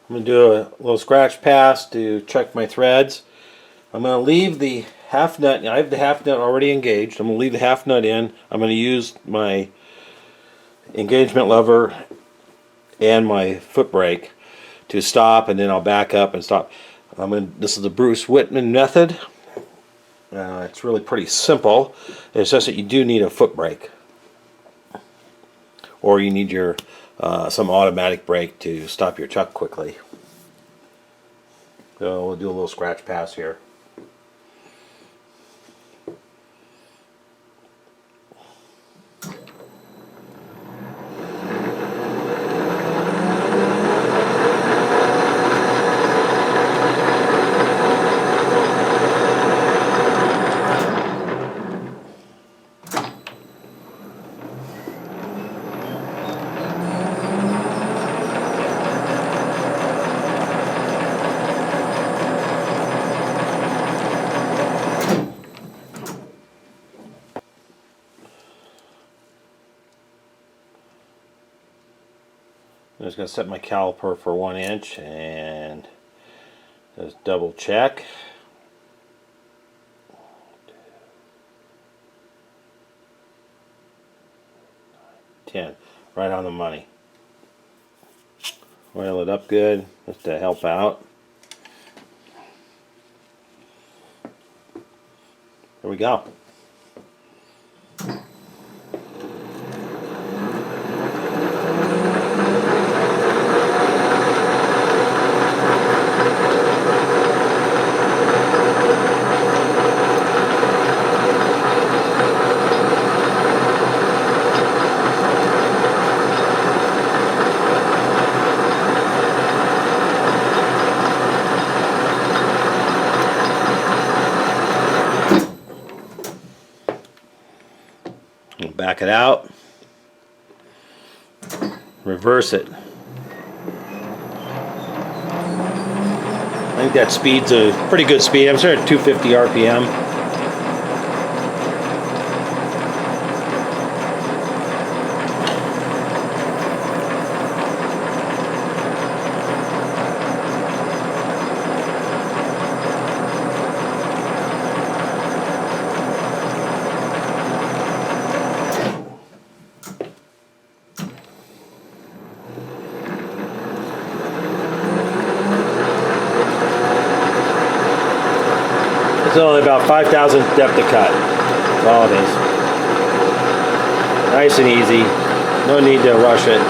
I'm going to do a little scratch pass to check my threads. I'm going to leave the half nut. I have the half nut already engaged. I'm going to leave the half nut in. I'm going to use my engagement lever and my foot brake to stop, and then I'll back up and stop. This is the Bruce Whitman method. It's really pretty simple. It's just that you do need a foot brake, or you need your some automatic brake to stop your chuck quickly. So we'll do a little scratch pass here. I'm just going to set my caliper for 1 inch and just double check. 10, right on the money. Oil it up good just to help out. There we go. Back it out, reverse it. I think that speed's a pretty good speed. I'm sure at 250 RPM. It's only about 5,000 depth to cut. That's all it is. Nice and easy. No need to rush it.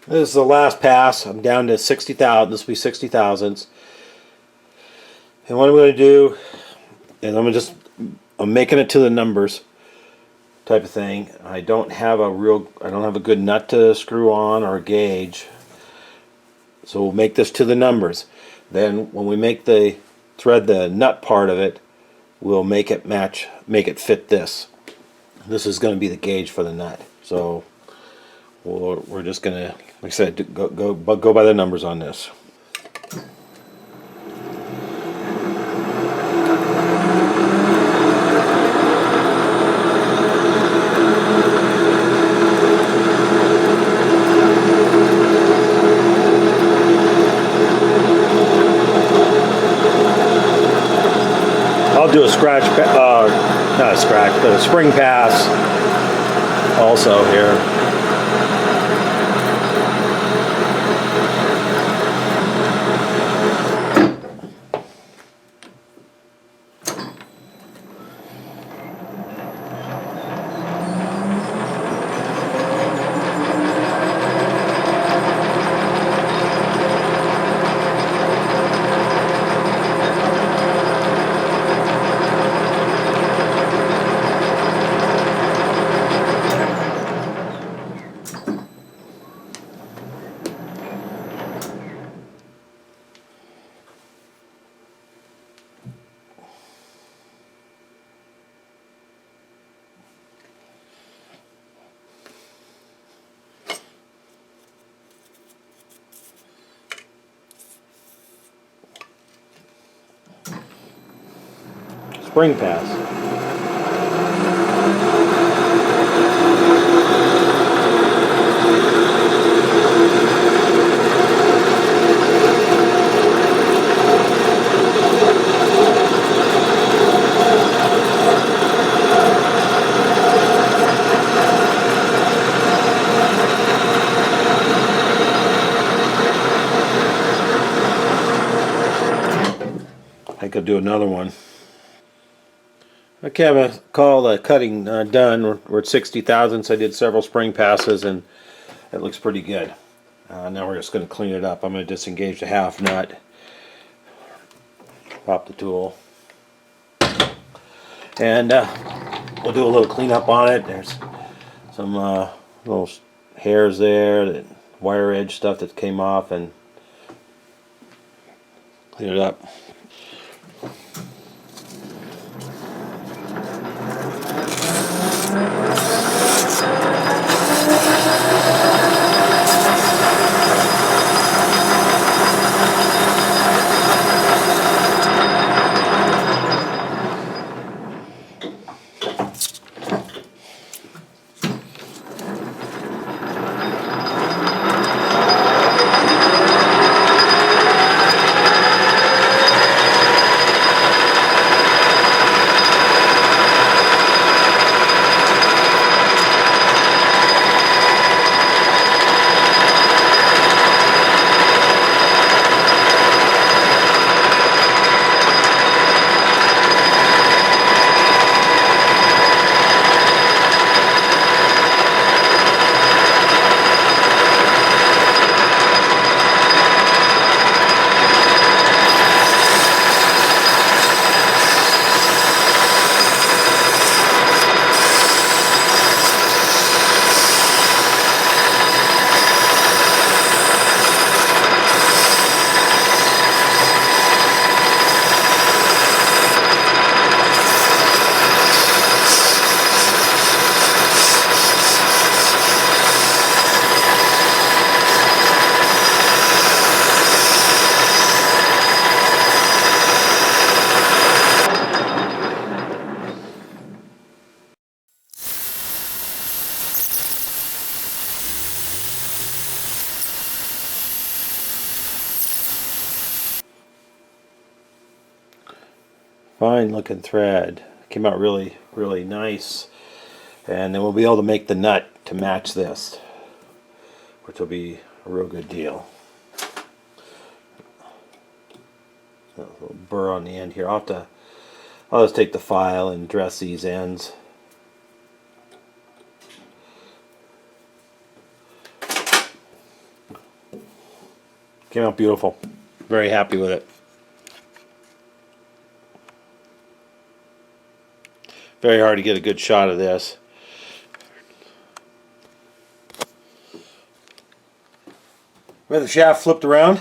This is the last pass. I'm down to 60,000. This will be 60 thousandths. And what I'm going to do is I'm making it to the numbers type of thing. I don't have a good nut to screw on or a gauge. So we'll make this to the numbers. Then when we make the thread the nut part of it, we'll make it fit this. This is going to be the gauge for the nut. So we're just gonna, like I said, go by the numbers on this. I'll do a scratch, not a scratch, but a spring pass also here. Spring pass. I could do another one. Okay, I'm going to call the cutting done. We're at 60 thousandths. I did several spring passes and it looks pretty good. Now we're just going to clean it up. I'm going to disengage the half nut. Pop the tool. And we'll do a little cleanup on it. There's some little hairs there, that wire edge stuff that came off, and clean it up. Fine looking thread. Came out really, really nice. And then we'll be able to make the nut to match this, which will be a real good deal. A little burr on the end here. I'll just take the file and dress these ends. Came out beautiful. Very happy with it. Very hard to get a good shot of this. We had the shaft flipped around,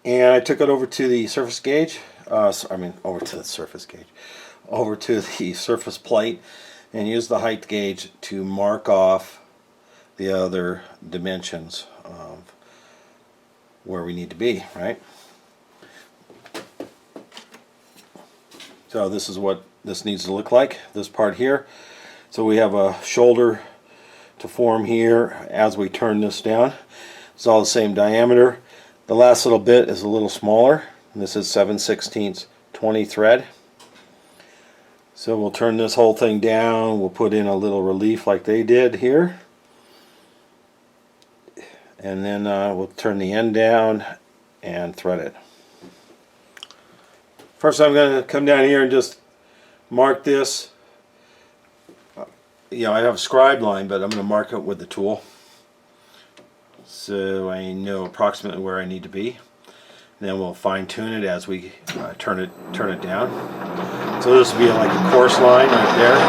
and I took it over to the surface gauge. Over to the surface plate, and used the height gauge to mark off the other dimensions of where we need to be, right? So this is what this needs to look like, this part here. So we have a shoulder to form here as we turn this down. It's all the same diameter. The last little bit is a little smaller, and this is 7/16 20 thread. So we'll turn this whole thing down, we'll put in a little relief like they did here. And then we'll turn the end down and thread it. First I'm going to come down here and just mark this. You know, I have a scribe line, but I'm going to mark it with the tool so I know approximately where I need to be. And then we'll fine tune it as we turn it down. So this will be like a course line right there.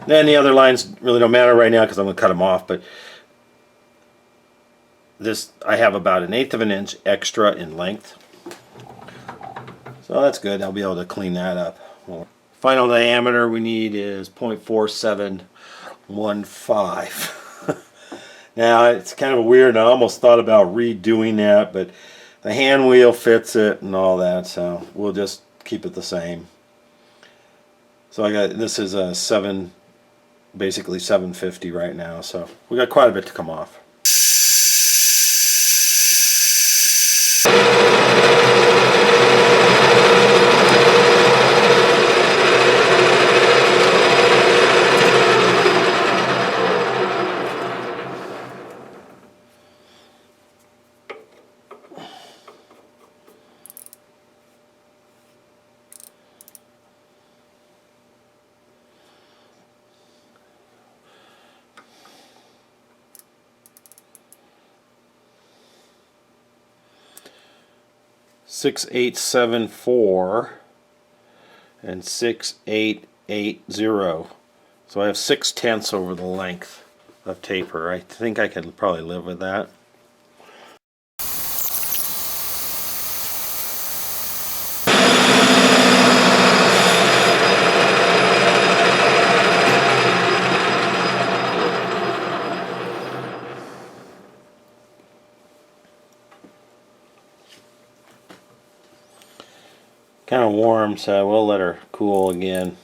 Then the other lines really don't matter right now because I'm going to cut them off, but this, I have about 1/8 of an inch extra in length. So that's good. I'll be able to clean that up. Final diameter we need is 0.4715. Now it's kind of weird. I almost thought about redoing that, but the hand wheel fits it and all that, so we'll just keep it the same. So I got, this is a basically 750 right now, so we got quite a bit to come off. Six, 874 and 6880. So I have 6/10 over the length of taper. I think I can probably live with that. Kind of warm, so we'll let her cool again.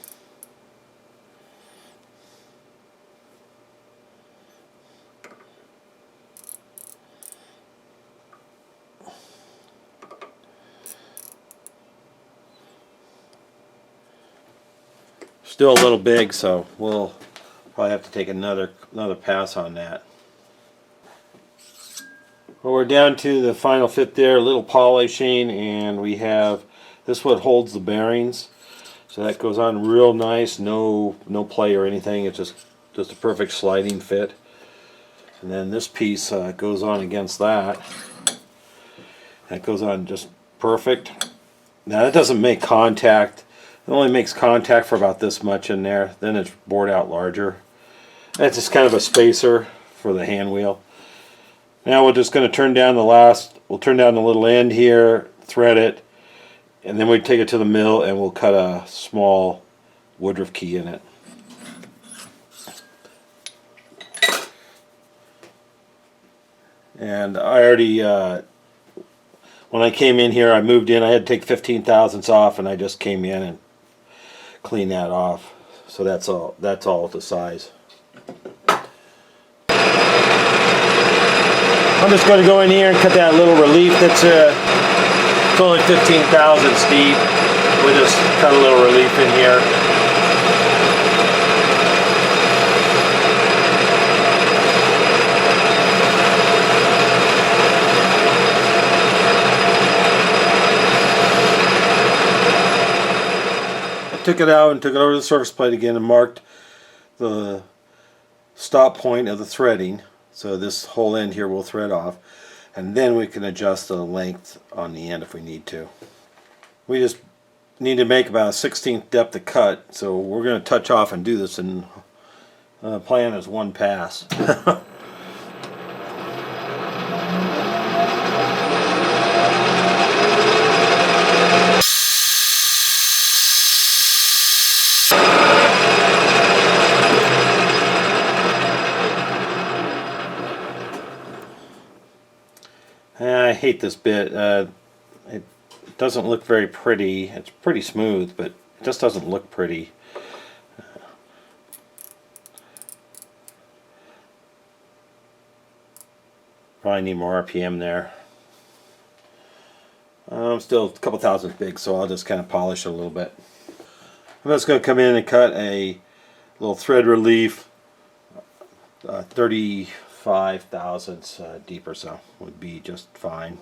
Still a little big, so we'll probably have to take another pass on that. Well, we're down to the final fit there, a little polishing, and we have this is what holds the bearings. So that goes on real nice, no play or anything. It's just a perfect sliding fit. And then this piece goes on against that. That goes on just perfect. Now that doesn't make contact. It only makes contact for about this much in there. Then it's bored out larger. That's just kind of a spacer for the hand wheel. Now we're just going to turn down we'll turn down the little end here, thread it, and then we take it to the mill and we'll cut a small woodruff key in it. And I already, when I came in here, I moved in, I had to take 15 thousandths off, and I just came in and cleaned that off. So that's all the size. I'm just going to go in here and cut that little relief that's it's only 15 thousandths deep. We'll just cut a little relief in here. I took it out and took it over to the surface plate again and marked the stop point of the threading. So this whole end here will thread off, and then we can adjust the length on the end if we need to. We just need to make about a 1/16 depth of cut, so we're going to touch off and do this, and plan is one pass. hate this bit. It doesn't look very pretty. It's pretty smooth, but it just doesn't look pretty. Probably need more RPM there. I'm still a couple thousand big, so I'll just kind of polish it a little bit. I'm just going to come in and cut a little thread relief, 35 thousandths deep or so would be just fine.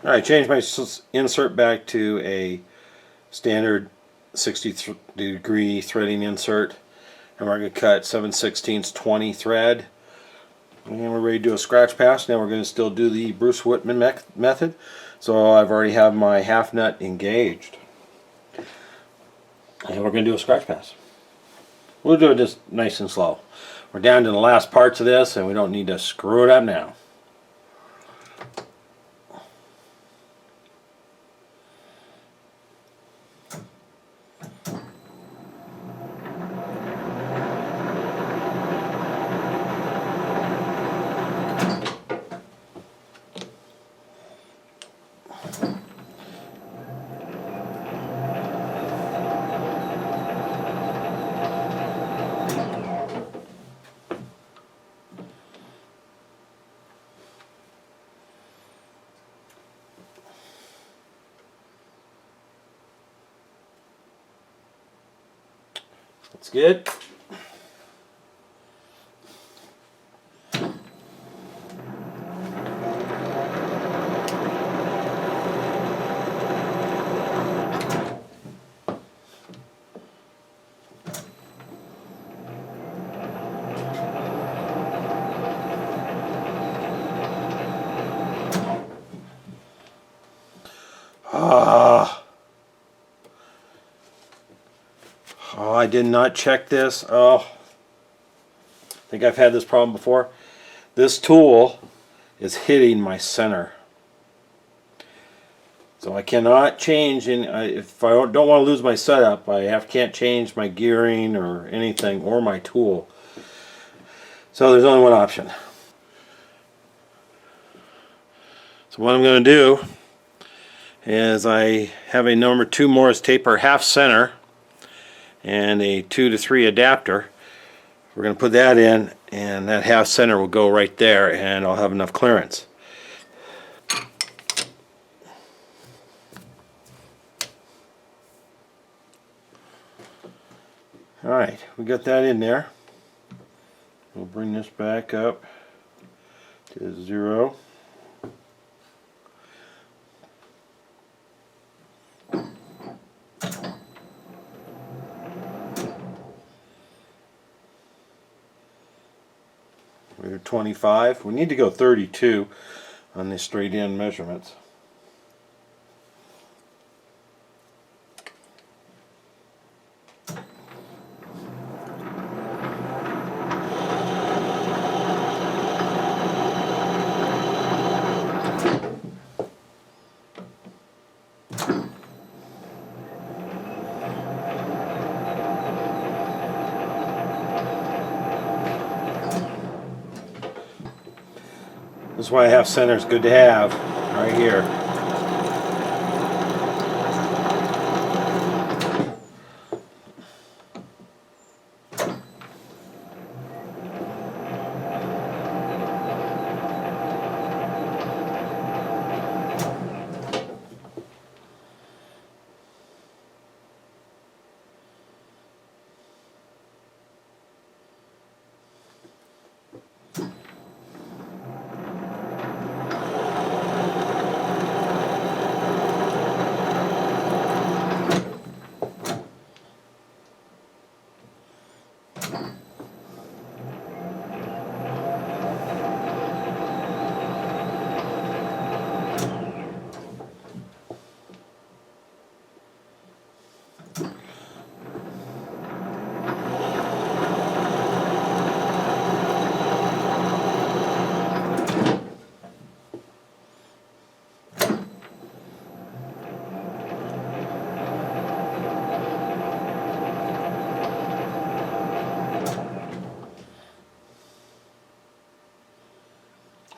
Alright, change my insert back to a standard 60-degree threading insert, and we're going to cut 7/16 20 thread, and we're ready to do a scratch pass. Now we're going to still do the Bruce Whitman method. So I've already have my half nut engaged, and we're going to do a scratch pass. We'll do it just nice and slow. We're down to the last parts of this, and we don't need to screw it up now. That's good. Oh, I did not check this. Oh, I think I've had this problem before. This tool is hitting my center. So I cannot change, if I don't want to lose my setup, can't change my gearing or anything, or my tool. So there's only one option. So what I'm going to do is I have a number 2 Morse taper half center and a 2 to 3 adapter. We're going to put that in, and that half center will go right there, and I'll have enough clearance. Alright, we got that in there. We'll bring this back up to 0. We're 25. We need to go 32 on the straight in measurements. This is why half center is good to have right here.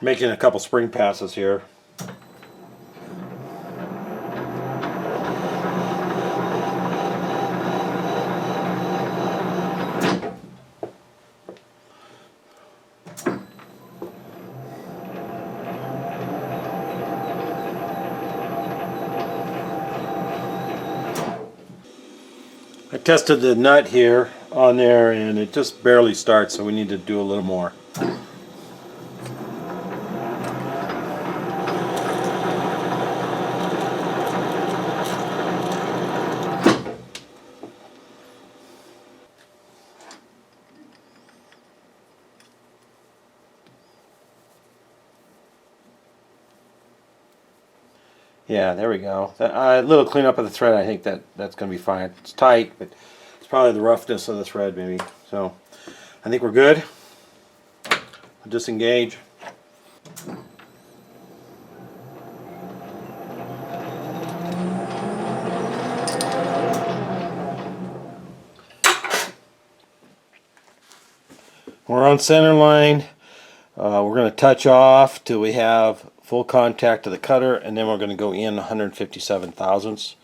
Making a couple spring passes here. I tested the nut here on there and it just barely starts, so we need to do a little more. Yeah, there we go. A little cleanup of the thread, I think that's going to be fine. It's tight, but it's probably the roughness of the thread maybe. So I think we're good. I'll disengage. We're on center line. We're going to touch off till we have full contact of the cutter, and then we're going to go in 157 thousandths.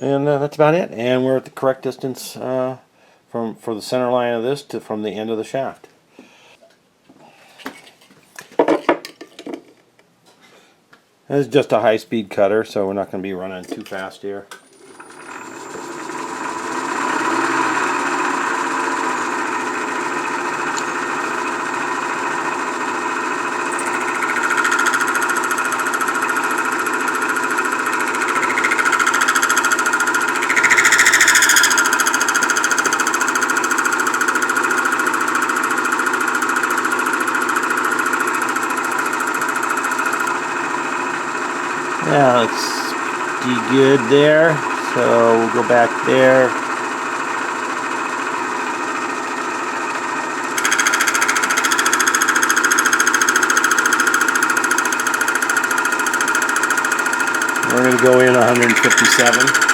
And that's about it. And we're at the correct distance for the center line of this from the end of the shaft. This is just a high-speed cutter, so we're not going to be running too fast here. Yeah, looks pretty good there. So we'll go back there. We're going to go in 157.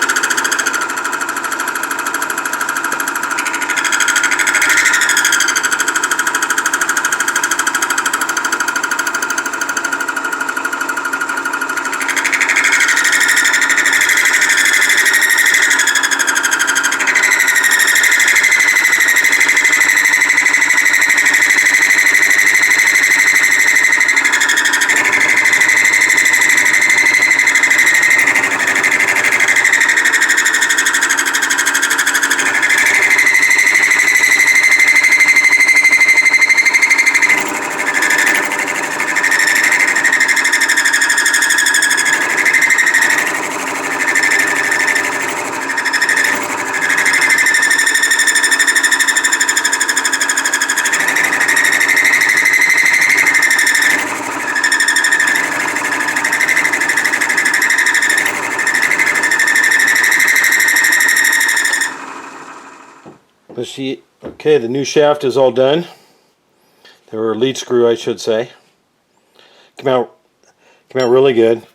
Okay, the new shaft is all done. Or lead screw, I should say. Came out really good.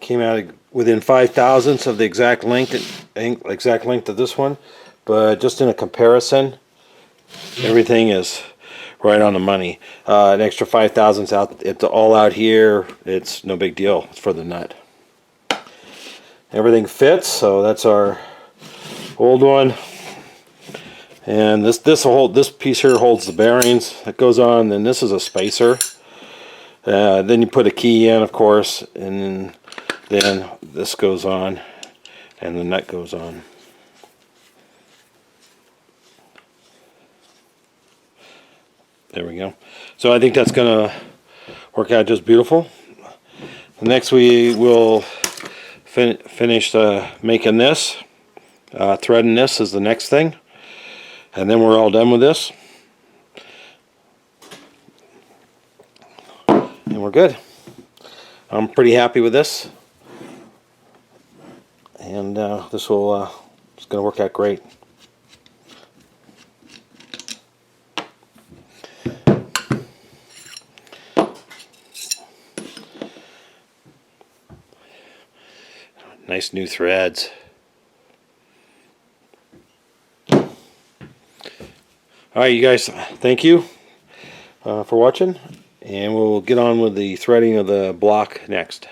Came out within 5 thousandths of the exact length of this one, but just in a comparison, everything is right on the money. An extra 5 thousandths out, it's all out here. It's no big deal. It's for the nut. Everything fits, so that's our old one. And this piece here holds the bearings. That goes on. Then this is a spacer. Then you put a key in, of course, and then this goes on, and the nut goes on. There we go. So I think that's going to work out just beautiful. Next we will finish making this. Threading this is the next thing. And then we're all done with this. And we're good. I'm pretty happy with this. And this will it's going to work out great. Nice new threads. Alright, you guys, thank you for watching, and we'll get on with the threading of the block next.